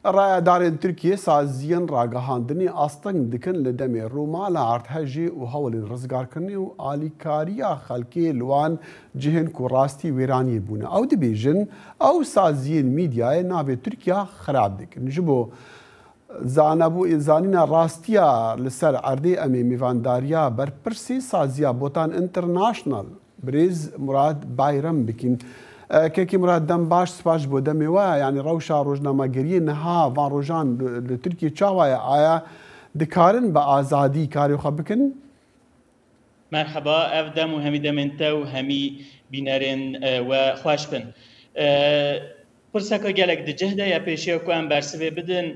رایدارên Tirkiye saziyên ragahandinê asteng dikin li demê rûmala arthejê û hewlên rizgarkirinê û alîkariya xelkê li wan cihên ku rastî wêraniyê bûne. Ew dibêjin ew saziyên mîdyayê navê Tirkiya xerab dikin. Ji bo zanîna rastiya li ser erdê em ê mêvandariya berpirsê saziya Botan International Birêz Murad Bayram bikin. كيكي مراد دم باش سپاش بۆ دەمێ وایە یعنی ڕەوشە ڕۆژنامەگەریە نەها ڤان ڕۆژان لە تورکیە چاوایە ئایا دکارن بە ئازادی کاریۆخە بکن؟ مرحبا ئەف دەم و هەمی دەمێنتە و هەمی بینەرێن و خوش بن پرسەکە گەلێک دجهدە یا پێشەیە کو ئەم بەرسێ بدن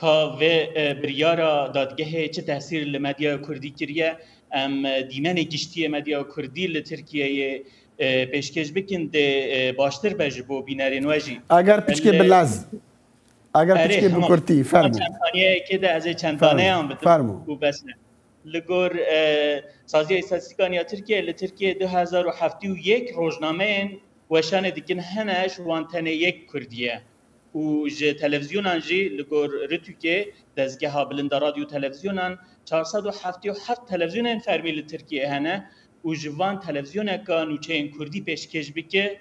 کا vê biryara dadgehê çi tesîr li medya Kurdî kiriye em dîmenê giştiye medya Kurdî li Tirkiyeyê پێشکەش بکن دێ باشتر بە ji بۆ بینەرên we jî ئەگەر پچکێ بلەز ئەگەر پچکێ بکورتی فەرموو چەندانەیەکێدا ez ê çendaneyan bidim û bes ne li gor Saziya Îstatîstîkaniya Tirkiye li Tirkiye 2071 rojnameyên weşanê dikin hene ji wan tenê yek Kurdiye û ji televizyonan jî li gor Rtûkê dezgeha bilinda radyo televizyonan 477 televizyonên fermî li Tirkiye hene û ji van televizyoneka nûçeyên Kurdî pêşkêş bike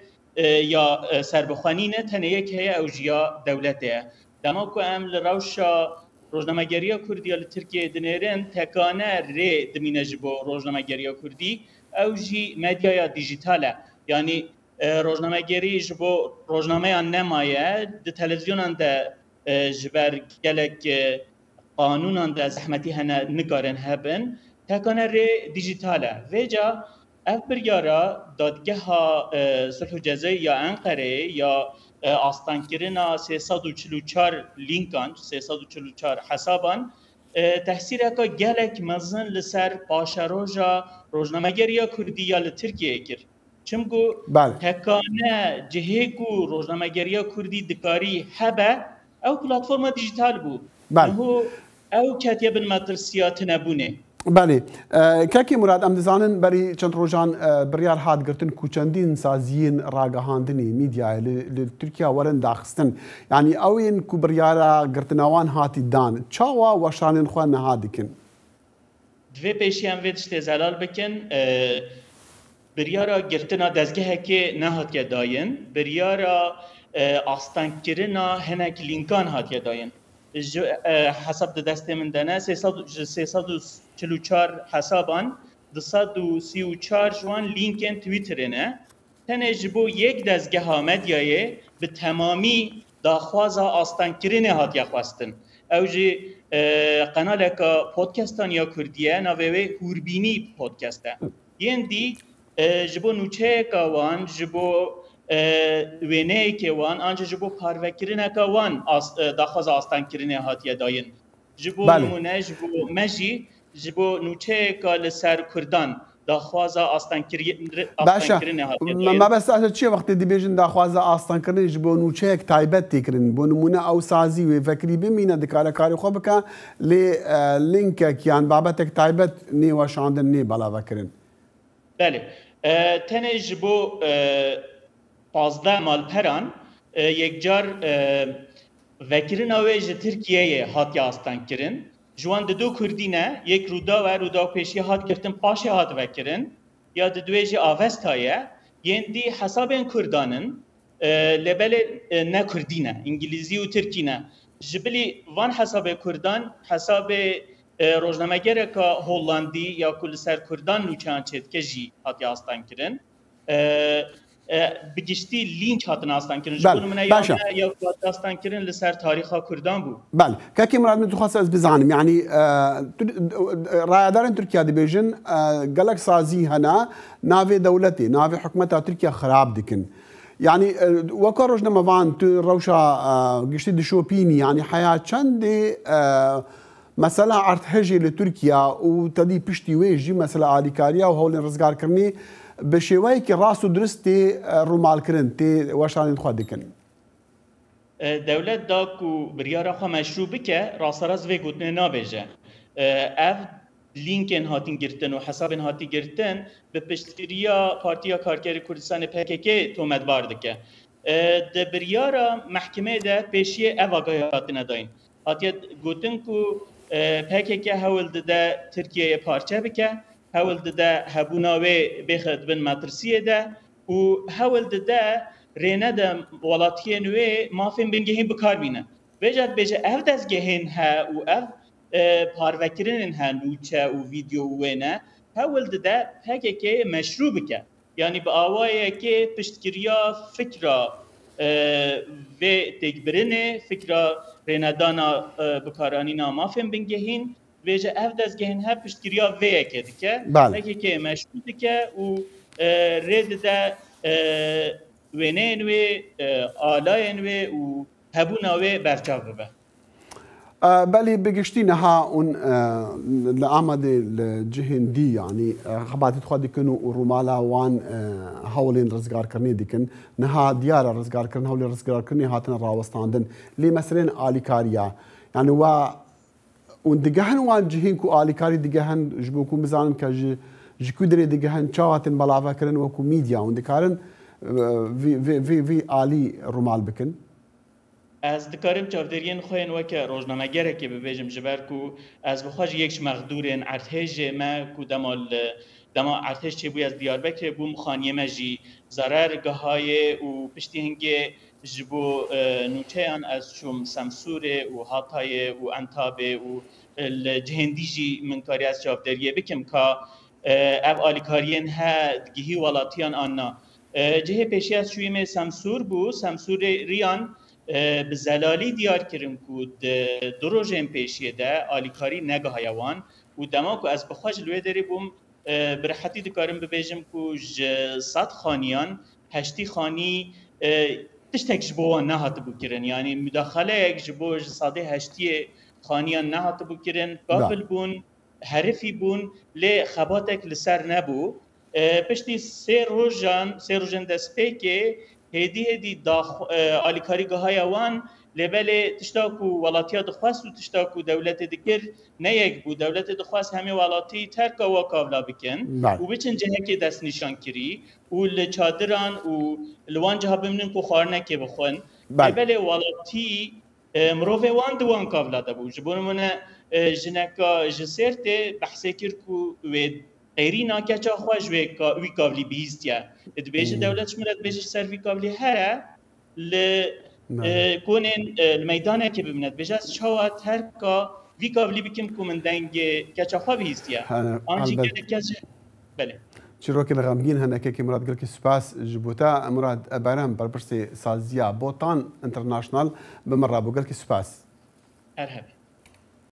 ya serbixwenîne tenê yek heye ew jî ya dewletê ye. Dema ku em li rewşa rojnamegeriya Kurdiya li Tirkiyeyê dinêrin tekane rê dimîne ji bo rojnamegeriya Kurdî ew jî medyaya dijîtal e. Yani rojnamegerî ji bo rojnameyan nemaye di televizyonan de ji ber gelek qanûnan de zehmetî hene nikarin hebin tekane rê dijîtal e. Vêca ev biryara dadgeha Sulh û Cezayê ya Enqereyê ya astankirina 344 linkan 344 hesaban tehsîreka gelek mezin li ser paşeroja rojnamegeriya Kurdî ya li Tirkiyeyê kir. Çimku tekane cihê ku rojnamegeriya Kurdî dikarî hebe ew platforma dijîtal bû. Niho ew ketiye bin metirsiya tunebûnê. بله کاکی مراد ام دزانن بری چند روزان بریار هات گرتن کوچندین سازیین راگهاندنی میدیای ل ترکیه ورن داخستن یعنی اوین کو بریارا گرتنوان هاتی دان چاوا وشانن خو نه هادکن دوی پیشیان وید شته زلال بکن بریارا گرتنا دزگه کی نه هات داین بریارا آستانکرنا هنک لینکان هات داین حسب دست من دنه 344 حسابان 234 جوان لینکن تویترینه تنه جبو یک دزگه ها مدیایه به تمامی داخوازا آستانکرینه هات یخواستن او جی قنال که پودکستان یا کردیه نووه هوربینی پودکسته ین دی جبو نوچه که وان جبو وینه که وان آنجا جبو پاروکرینه که وان داخواز آستانکرینه هاتیه داین جبو نمونه جبو مجی جبو نوچه که لسر کردان داخواز آستانکرینه هاتیه داین ما بس اجا چیه وقتی دی بیجن داخواز آستانکرینه جبو نوچه یک تایبت تکرین بو نمونه او سازی و فکری بمینه دکاره کاری خواه بکن لی لینک کیان بابت یک تایبت نی وشاندن نی بالا وکرین بله تنه جبو 15 مالپران یک جار وکرین آویج ترکیه هاتی آستان کرن جوان دو کردینه یک رودا و رودا پیشی هات گرتن پاشه هات وکرین یا دویج آوست هایه یندی حسابین کردانن لبل نه کردینه انگلیزی و ترکینه جبلی وان حساب کردان حساب روزنامه‌گر که هولندی یا کل سر کردان نوچان چید که جی هاتی آستان کرن بگشتی لینک هاتن آستان کرن جبون من یا آستان کرن لسر تاریخ کردان بود بله که مراد من تو خواست از بزنم یعنی رایدارن ترکیه دی بیژن گلک سازی هنا ناوی دولتی ناوی حکومت ترکیه خراب دکن يعني وكروجنا مفان روشا قشتي دشوبيني يعني حياة چندي مثلا ارتهجي لتركيا وتدي بشتي ويجي مثلا آليكاريا وهول رزقار كرني بشوي كي راسو درستي رومال كرن تي واشان خو دكن دولت داكو بريارا خو مشروع بك راسراز و گوتنه نابجه اف لینکن هاتین گرتن و حسابن هاتی گرتن به پشتگیریا پارتیا کارگری کردستان PKK تومد بارده که دبریارا محکمه ده پیشی اواگاهات نداین هاتیت گوتن کو پاکه که هول ده ترکیه پارچه بکه هول ده هبوناوی بخد بن مدرسیه ده و هول ده رینه ده ولاتیه نوی مافین بنگهین بکار بینه وجد بجه اف دزگهین ها و اف پاروکرین ها نوچه و ویدیو وینه هول ده پاکه که مشروع بکه یعنی با آوائه که پشتگیریا فکره و تکبرنه فکره ریندانا بکارانی نامافن بنگهین ویجه اف دزگهین ها پشتگیریا ویه که دیگه پاکه که مشروع دیگه و رید ده وینه نوی آلای نوی و هبونا وی برچاو ببه بله بگشتی نها اون لآمد الجهن دي يعني خبات تخدي كنو رومالا وان هولين رزقار كرني ديكن نها ديار رزقار كرن هولين رزقار كرني هاتنا راوستاندن لي مثلا آليكاريا يعني اون دجهن وان جهن كو آليكاري دجهن جبوكو مزانن كج جكودري دجهن شاتن بلاوا كرن وكو ميديا اون دكارن في آلي رومال بكن از دکارم چاودرین خوین وکه روزنامه‌گره که ببیجم جبر کو از بخواج یکش مقدورن ارتش ما کو دما ارتش چه بوی از دیاربکر بوم خانیه مجی ضرر های و پشتی هنگه جبو نوچهان از شوم سمسور و هاتای و انتابه و الجهندیجی من کاری از چاودریه بکم که اف آلیکارین ها گیهی ولاتیان آننا جه پیشی از شویم سمسور بو سمسور ریان به زلالی دیار کردم که دروژن پیشیه ده آلیکاری نگاه هیوان و دما که از بخواج لوی داری بوم برحتی دکارم ببیجم که صد خانیان هشتی خانی تشتک جبوان نهات بو کرن یعنی مداخله یک جبو صاده هشتی خانیان نهات بو کرن قابل بون حرفی بون لی خباتک لسر نبو پشتی سه روژن دسته که هدی آلیکاری گاهای وان لبل تشتاکو ولاتیا دخواست و تشتاکو دولت دکر نه یک بود دولت دخواست همه ولاتی ترک و کابلا بکن و بچن جهه که دست نشان کری و لچادران و لوان جها بمنن کو خارنه که بخون لبل ولاتی مروفه وان دوان کابلا دبو جبون من جنکا جسرت بحثه کر کو غیری ناکچا خوش وی کابلی بیستیا ادبیج دولت شمرد بیج سر وی کابلی هره ل کونن المیدانه که ببیند بیج از شوات هر کا وی کابلی بکم کومندنگ کچا خو بیستیا آنچه که کچا بله چرا که لغمگین هنگه که مراد گل که سپاس جبوتا مراد برام برپرسی سازیا بوتان انترناشنال بمرابو گل که سپاس ارهب